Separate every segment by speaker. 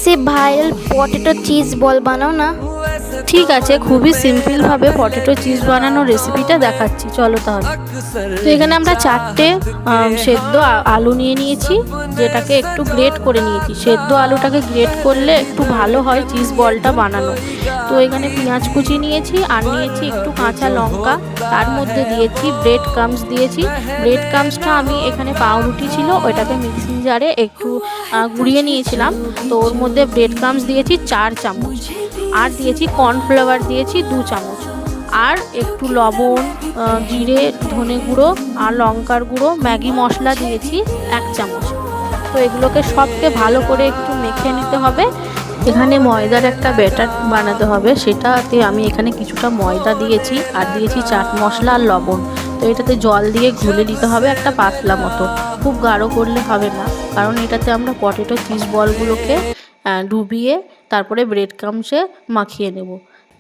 Speaker 1: সে viral potato cheese ball বানাও না।
Speaker 2: ঠিক আছে, খুবই সিম্পলভাবে পটেটো চিজ বানানোর রেসিপিটা দেখাচ্ছি, চলো তাহলে। তো এখানে আমরা 4টে সেদ্ধ আলু নিয়ে নিয়েছি, যেটাকে একটু গ্রেট করে নিয়েছি। সেদ্ধ আলুটাকে গ্রেট করলে একটু ভালো হয় চিজ বলটা বানানো। তো এখানে পেঁয়াজ কুচি নিয়েছি, আর নিয়েছি একটু কাঁচা লঙ্কা, তার মধ্যে দিয়েছি ব্রেড ক্রাম্বস দিয়েছি। ব্রেড ক্রাম্বসটা আমি এখানে পাউরুটি ছিল, ওইটাকে মিক্সিং জারে একটু গুঁড়িয়ে নিয়েছিলাম। তো ওর মধ্যে ব্রেড ক্রাম্বস দিয়েছি 4 চামচ, আর দিয়েছি কর্নফ্লাওয়ার দিয়েছি 2 চামচ, আর একটু লবণ, জিরে, ধনে গুঁড়ো আর লঙ্কার গুঁড়ো, ম্যাগি মশলা দিয়েছি 1 চামচ। তো এগুলোকে সবকে ভালো করে একটু মেখে নিতে হবে। এখানে ময়দার একটা ব্যাটার বানাতে হবে, সেটাতে আমি এখানে কিছুটা ময়দা দিয়েছি, আর দিয়েছি চাট মশলা আর লবণ। তো এটাতে জল দিয়ে ঘুলে দিতে হবে একটা পাতলা মতো, খুব গাঢ় করলে হবে না, কারণ এটাতে আমরা পটেটো চিজ বলগুলোকে ডুবিয়ে তারপরে ব্রেড ক্রাম্বসে মাখিয়ে নেব।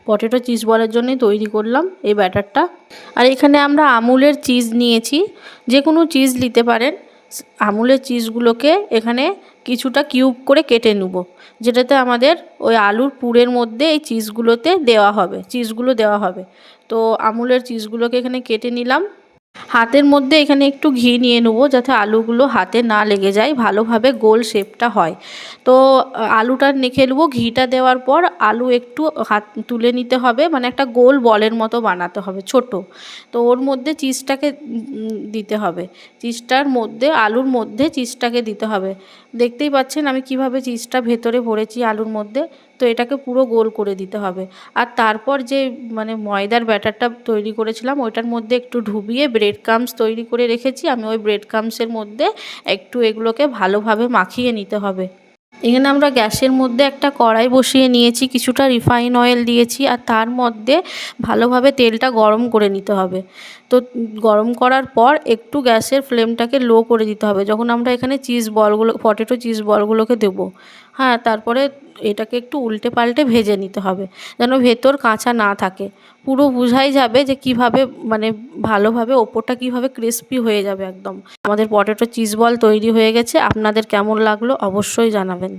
Speaker 2: পটেটো চিজ বলের জন্যই তৈরি করলাম এই ব্যাটারটা। আর এখানে আমরা আমুলের চিজ নিয়েছি, যে কোনো চিজ নিতে পারেন। আমুলের চিজগুলোকে এখানে কিছুটা কিউব করে কেটে নেব, যেটাতে আমাদের ওই আলুর পুরের মধ্যে এই চিজগুলো দেওয়া হবে। তো আমুলের চিজগুলোকে এখানে কেটে নিলাম। হাতের মধ্যে এখানে একটু ঘি নিয়ে নেবো, যাতে আলুগুলো হাতে না লেগে যায়, ভালোভাবে গোল শেপটা হয়। তো আলুটা মেখে নেবো। ঘিটা দেওয়ার পর আলু একটু হাত তুলে নিতে হবে, মানে একটা গোল বলের মতো বানাতে হবে ছোট। তো ওর মধ্যে চিজটাকে দিতে হবে, চিজটার মধ্যে আলুর মধ্যে চিজটাকে দিতে হবে। দেখতেই পাচ্ছেন আমি কিভাবে চিজটা ভেতরে ভরেছি আলুর মধ্যে। তো এটাকে পুরো গোল করে দিতে হবে। আর তারপর যে ময়দার ব্যাটারটা তৈরি করেছিলাম, ওইটার মধ্যে একটু ডুবিয়ে ব্রেড ক্রাম্বস তৈরি করে রেখেছি আমি, ওই ব্রেড ক্রাম্বসের মধ্যে একটু এগুলোকে ভালোভাবে মাখিয়ে নিতে হবে। এখানে আমরা গ্যাসের মধ্যে একটা কড়াই বসিয়ে নিয়েছি, কিছুটা রিফাইন অয়েল দিয়েছি, আর তার মধ্যে ভালোভাবে তেলটা গরম করে নিতে হবে। তো গরম করার পর একটু গ্যাসের ফ্লেমটাকে লো করে দিতে হবে যখন আমরা এখানে পটেটো চিজ বলগুলোকে দেবো। হ্যাঁ, তারপরে এটাকে একটু উল্টে পাল্টে ভেজে নিতে হবে, যেন ভেতর কাঁচা না থাকে। পুরো বোঝাই যাবে যে কিভাবে ভালোভাবে ওপরটা কিভাবে ক্রিস্পি হয়ে যাবে একদম। আমাদের পটেটো চিজ বল তৈরি হয়ে গেছে। আপনাদের কেমন লাগলো অবশ্যই জানাবেন।